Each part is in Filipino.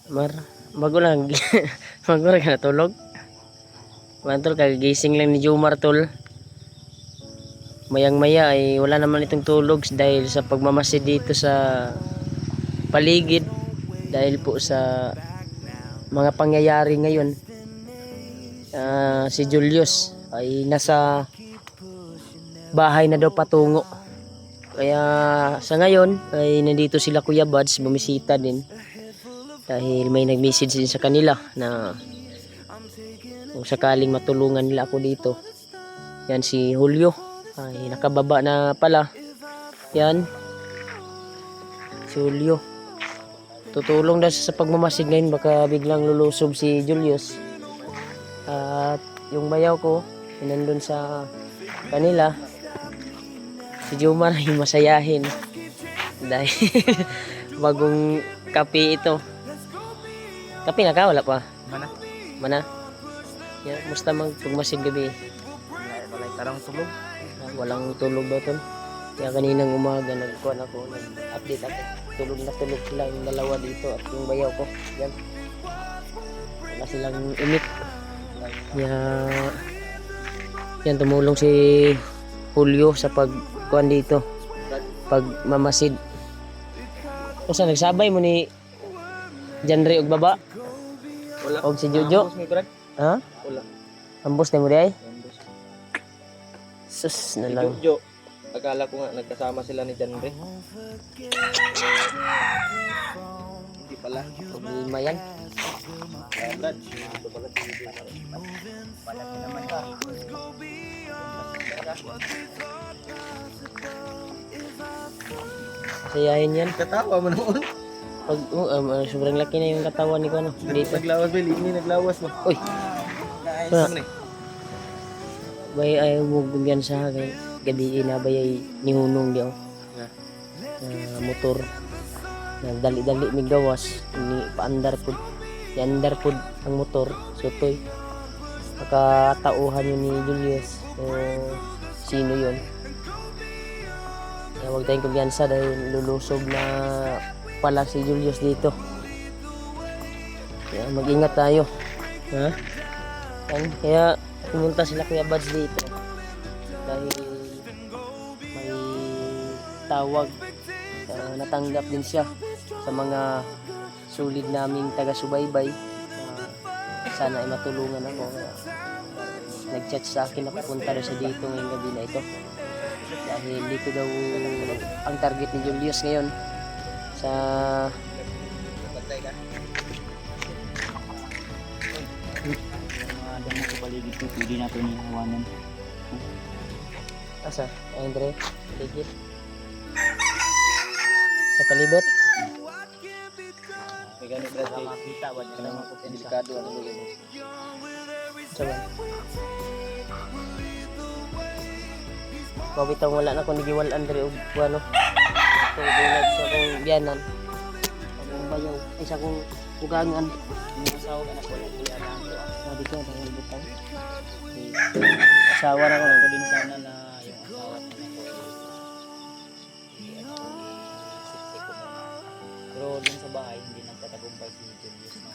Mar, bago lang. Bago lang ka natulog. Mantol, kagising lang ni Jomar tol. Mayang maya ay wala naman itong tulog dahil sa pagmamasid dito sa paligid. Dahil po sa mga pangyayari ngayon. Si Julius ay nasa bahay na daw patungo. Kaya sa ngayon ay nandito sila Kuya Buds, bumisita din. Dahil may nag-message din sa kanila na kung sakaling matulungan nila ako dito. Yan si Julio ay nakababa na pala. Yan si Julio, tutulong daw sa pagmamasid ngayon, baka biglang lulusob si Julius. At yung bayaw ko nandun sa kanila, si Jomar ay masayahin dahil bagong kape ito. Kape na ka? Wala pa? Mana? Yeah, musta magpagmasid gabi? Walay tarang tulog. Walang tulog daw tol. Kaya kaninang umaga nag-update ako. Tulog na tulog sila yung dalawa dito at yung bayaw ko. Yan. Wala silang imik. Yan, tumulong si Julio sa pagkuhan dito. Pagmamasid. O saan nagsabay mo ni Janre og baba? Wala. Og si Jojo? Ha? Wala. Ambos na mo di ay? Sus na lang. Jojo. Akala ko nga nagkasama sila ni Janre. Hindi pala. Problema yan. Brad. Ito pala si Jojo. Palaki naman ka. Sayahin yan. Katawa mo noon. Pag sobrang laki na yung katawan ni ko ano. Dito. Naglawas ba? Lini naglawas mo. Uy. Naayos Ah. naman eh. Bay ayaw mo bigyan sa kay gabi na bay nihunong di ako. Motor. Dali-dali mig gawas ni paandar pud. Andar pud ang motor, sutoy. Nakatauhan yun ni Julius. So, sino yun? Kaya huwag tayong kumpiyansa dahil lulusob na pala si Julius dito. Kaya mag-ingat tayo. Ha? Kaya pumunta sila Kuya Buds dito. Dahil may tawag. Natanggap din siya sa mga sulit naming taga-subaybay. Sana ay matulungan ako. Nag-chat sa akin na pupunta rin siya dito ngayong gabi na ito. Dahil dito daw ang target ni Julius ngayon sa Patay ka. Mga damo sa paligid ko, pwede na ito nihawanan. asa? Andre, tigit. Sa palibot. May ganit Brad. Para makita ba niya na makupensa. Delikado ano mo yun. Sabi. Mabitang wala na ko nigiwal Andre og ano. Ito bulag sa kong biyanan. Akong bayaw ay sa kong ugangan. Yung asawa ka na po, nag-ialahan ko. Sabi ko dahil butang. Asawa na ko lang ko din sana na yung asawa ko na po. Isip ko muna. Pero dun sa bahay, hindi nagtatagumpay si Julius na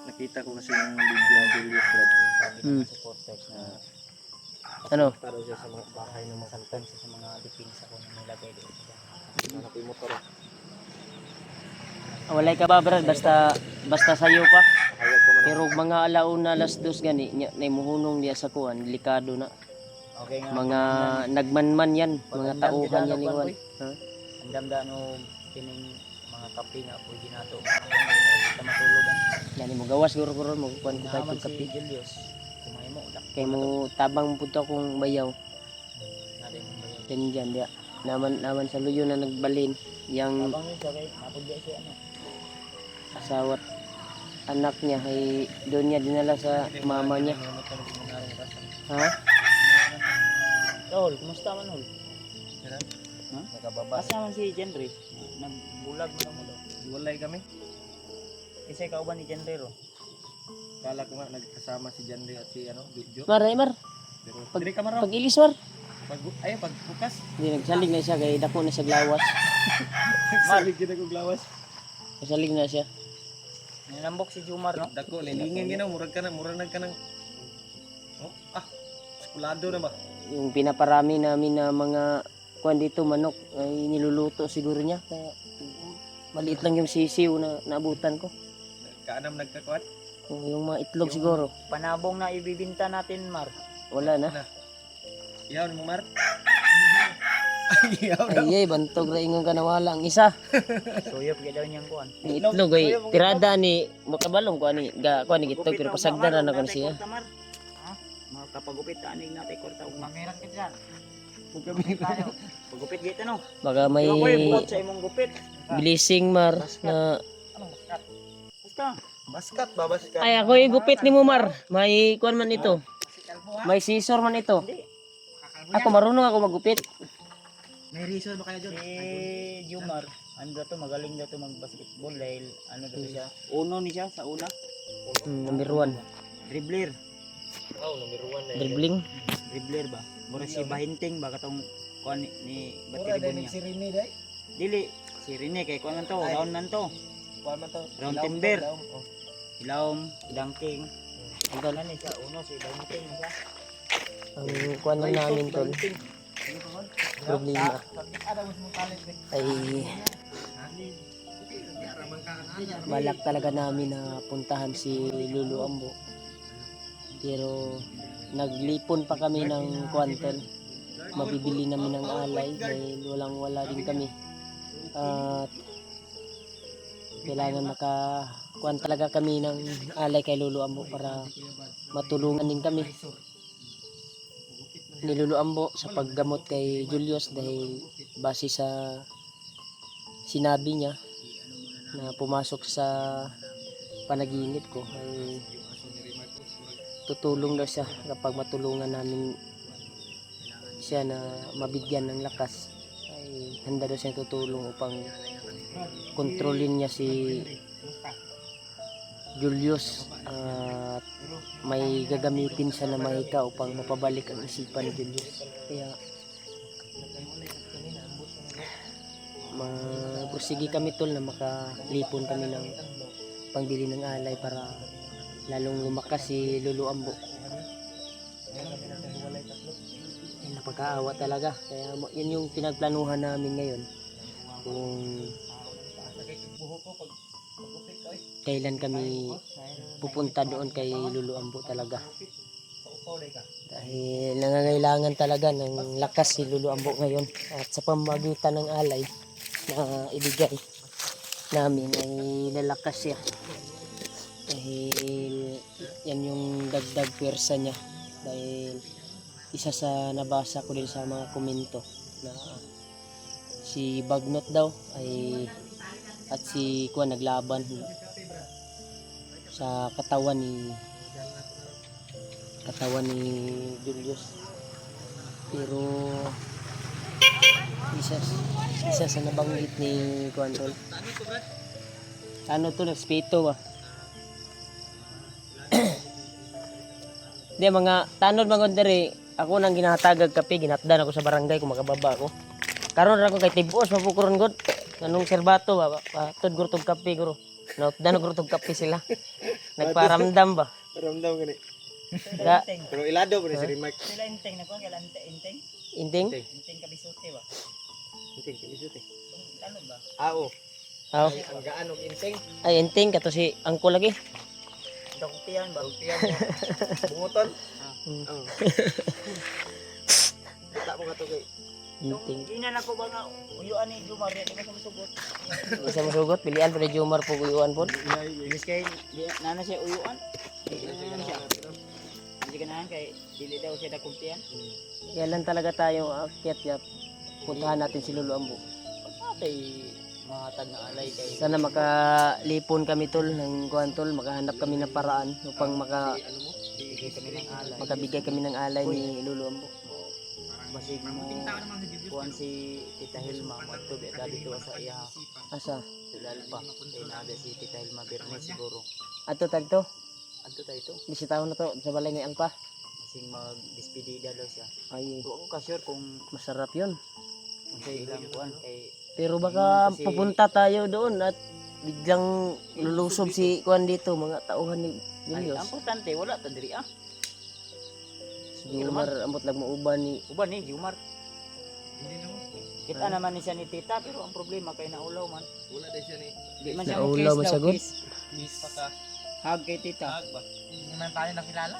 Nakita ko kasi yung video ng Julius Brad. sabi ng mga supporters na Ano? Para siya sa mga bahay ng mga saltan siya sa mga depensa ko na nilagay doon sa bahay. anak ko yung motor. Walay ka ba brad basta sayo pa. Hayag ko man. Pero mga alauna alas 2 gani na muhunong diya sa kuan, delikado na. Okay nga. Mga nagmanman yan, mga tauhan yan iguan. Ha? Ang damda no kining mga kape nga pwede nato. Kita matulugan. Dani mo gawas guro-guro mo kuan ko Naman kay si kape. Julius. Kumay mo. Kay mo tabang punto akong bayaw. Nari mo ba yun? Diyan diya. Naman sa luyo na nagbalin yang Abang yun siya kay napudya siya ano. asawat anak niya ay doon niya dinala sa mama niya. Ha? Tol, kumusta man hol? Ha? Nakababa. Asa man si Jenry? Nagbulag mo na mo daw. Walay kami. Isa ikaw ba ni Jenry ro? Kala ko nga nagkasama si Janre at si ano, Jojo. Mar, Pero Pag- ka maraw. pag ilis mar. Pagbukas. Hindi nagsalig na siya kay dako na sa glawas. Salig gina ko glawas. Nagsalig na siya. Nilambok si Jumar, no? Dako, lilingin ginaw, murag ka ng, oh, skulado na ba? Yung pinaparami namin na mga kuan dito manok ay niluluto siguro niya kaya maliit lang yung sisiw na naabutan ko. Kaanam nagkakuan? Yung mga itlog siguro. Panabong na ibibinta natin, Mar. Wala na. Iyaw mo, Mar? Iyaw na. Ay, bantog ra ingon ka nawala ang isa. Suyop gid daw niyang kuan. Ni itlog ay tirada ni makabalong ko ani kuan ni gitog pero pasagdan na kon siya. Ha? Mga kapagupit anig natin kwarta ug mangirat ka diyan. Pagupit gito no. Baka may Buot sa imong gupit. blessing Mar na Basta. Baskat ba, baskat? ay ako igupit ni mo Mar. May kuan man ito. May scissor man ito. Hindi. Ako marunong ako magupit. May reason ba kayo dyan? Si Jumar, ano daw to, magaling daw to mag-basketball dahil ano daw siya. Uno ni siya sa una. Number 1. Dribbler. Oh, number 1 na. Dribbling. Dribbler ba? Mura si Bahinting ba katong kuan ni basketball niya. Rene day? Dili si Rene kay kuan man to, round man to. Kuan man to. Round timber. Ilawom, dunking. Ang galan ni siya, uno si Bahinting na siya. Ang kuan lang namin tol. Problema ay balak talaga namin na puntahan si Lulu Ambo pero naglipon pa kami ng kwantel, mabibili namin ng alay dahil wala din kami at kailangan makakuan talaga kami ng alay kay Lulu Ambo para matulungan din kami ni Lulu Ambo sa paggamot kay Julius dahil base sa sinabi niya na pumasok sa panaginip ko ay tutulong daw siya kapag matulungan namin siya na mabigyan ng lakas ay handa daw siya tutulong upang kontrolin niya si Julius at may gagamitin siya na mahika upang mapabalik ang isipan ni Julius. Kaya mapursige kami tol na makalipon kami ng pangbili ng alay para lalong lumakas si Lulu Ambo. Ay, napagkaawa talaga. Kaya yun yung pinagplanuhan namin ngayon. Kung kailan kami pupunta doon kay Lulu Ambo talaga. Dahil nangangailangan talaga ng lakas si Lulu Ambo ngayon. At sa pamagitan ng alay na ibigay namin ay lalakas siya. Dahil yan yung dagdag pwersa niya. Dahil isa sa nabasa ko din sa mga komento na si Bagnot daw ay at si Kuan naglaban sa katawan ni Julius, pero isa sa nabanggit ni Kuan tol ano to respeto ba di mga tanod mga dere ako nang ginahatagag kape ginatdan ako sa barangay kung makababa ako karon ra ko kay tibos mapukuron god anong serbato ba patod gurtog kape guro nautdan gurtog kape sila nagparamdam ba Ramdam gani. da Pero ilado ba ni si Remark? Sila inteng na ko kay inteng. inting Inteng kabisuti ba? Inting, kinisute. Ano ba? Oo. aw Ang gaan og inting. ay inting kato si angko lagi Dakutian ba? Tiyan mo. Bunguton. Hmm. Oo. Kita mo ka to kay. inting Ginan ako ba nga uyuan ni Jumar di ka sugot. isa masugot pilian pa ni Jomar po kuyuan po Bis kay nana siya uyuan. Hindi ka nahan kay dili daw siya dakutian. kailan talaga tayo akyat yap puntahan natin si Lulu Ambo Patay mahatag na alay kay sana makalipon kami tol ng kuan tol makahanap kami ng paraan upang bigay kami ng alay. makabigay kami ng alay ni Lulu Ambo Basig mo kuan si Tita Hilma magto dali to sa iya asa silal pa. Kay naada si Tita Hilma Bernes siguro. ato tagto Adto tayo to. bisitaw na to sa balay ni Alpa Basig mag-despedida daw siya. ay Wa ko ka sure kung masarap yun unsay ilang kuan kay pero baka Kasi- pupunta tayo doon at biglang lulusob si Kuan dito, mga tauhan ni Ang Julius. importante wala ta diri ah. Si Jumar amot lang mauban ni Uban ni Jumar. Kita naman ni siya ni tita pero ang problema kay naulaw man. Wala din siya ni. Di man siya Naulaw mo man sagot. Please pa ka. Hug kay tita. Tag ba? Hindi man tayo nakilala.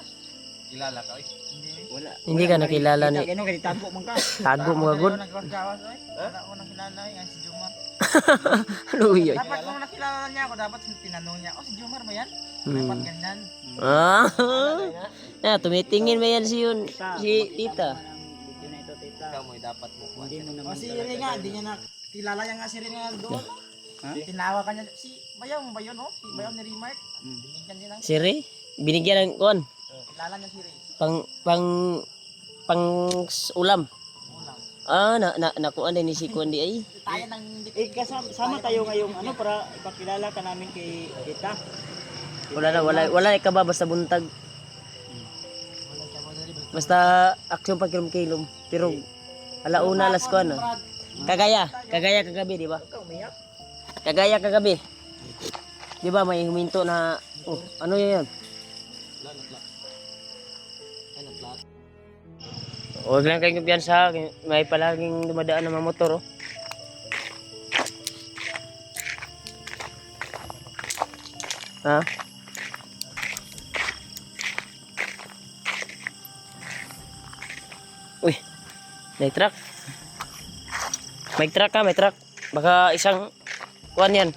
Kilala ka oy. Hindi. Wala. Hindi ka nakilala ni Gano kay tago man ka. Tago mo gud. Nagkawas oy. Wala ko nakilala yan si Jomar. Ano yun? Dapat kung nakilala niya ako, dapat tinanong niya, "Oh, si Jomar ba yan?" Dapat ganyan. Ah. Na tumitingin ba yan si yun? Si tita. Video na ito tita. Ikaw mo dapat mo. Hindi mo naman. O si Rene nga, di niya nakilala niya nga si Rene nga doon. Ha? Tinawa ka niya, si Bayaw ba yun, oh? Si Bayaw ni Remark. Binigyan niya lang. Si Ray? Binigyan ng Kuan. Kilala niya si Ray. Pang ulam. Ulam. Ah, nakuan din ni si Kuan di ay. Tayo nang Sama tayo ngayong ano para ipakilala ka namin kay tita. Wala ikaba basta buntag. Basta aksyon pag kilom-kilom. Pero alauna alas ko ano. Kagaya kagabi, di ba? Kagaya kagabi. Di ba may huminto na ano yun? Huwag lang kayong kumpiyansa, may palaging dumadaan ng mga motor oh. Ha? Uy, may truck. May truck ka, may truck. Baka isang kuan yan.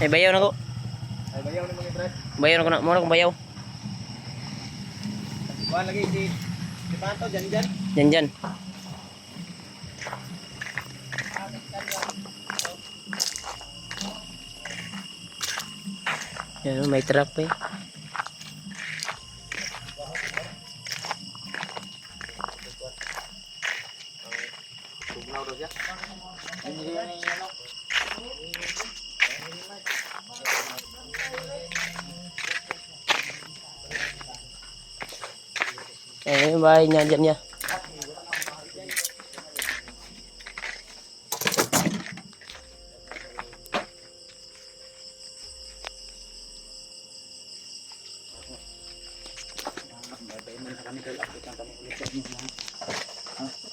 Eh, bayaw na ko. Ay, Bayaw ni mga Brad. Bayaw na ko na. Muna kong bayaw. Kuha lagi si Panto, dyan. Dyan. Yan, may truck pa eh. Tugnaw daw siya. Eh, yung bahay niya, dyan niya.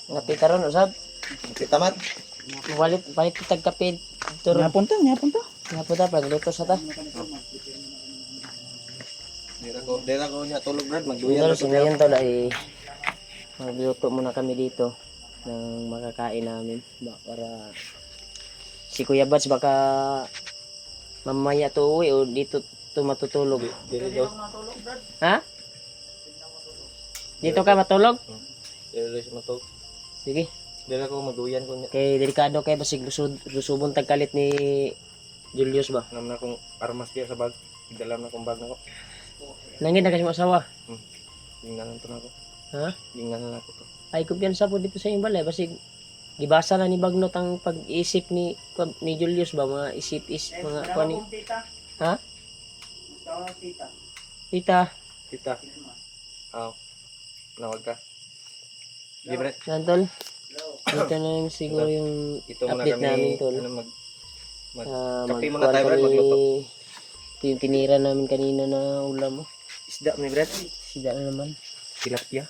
Ngapit karon usab. Kita mat. Palit kitag kapit. Turo. Punta. Ngapunta pagluto sa ta. Dira ko niya tulog Brad, magduyan Pero sa ngayon to ay magluto muna kami dito ng makakain namin para si Kuya Bats baka mamaya to uwi o dito to matutulog. Dira daw. Ha? Dito ka matulog? Dira daw siya matulog. Sige. Dira ko magduyan ko niya. Kay delikado kay basig lusubon tagkalit ni Julius ba? Nam na akong armas kaya sa bag. Dalam na akong bag na ko. Nangin na kasi mo asawa. Tingnan to na ako. Ha? Tingnan na ako to. Ay kumpiyansa po dito sa inyong balay basig gibasa na ni Bagnot ang pag-isip ni Julius ba mga mga kuan ni. Ha? Tita, Kita. Aw. Nawag ka. Di Brad. Nantol. Dito na yung siguro yung Ito muna update kami. namin tol. Ano Magkuhan kape muna tayo, Brad, kami. magluto. Ito yung tinira namin kanina na ulam mo. Isda ni Brad. Sida na naman. Tilapia.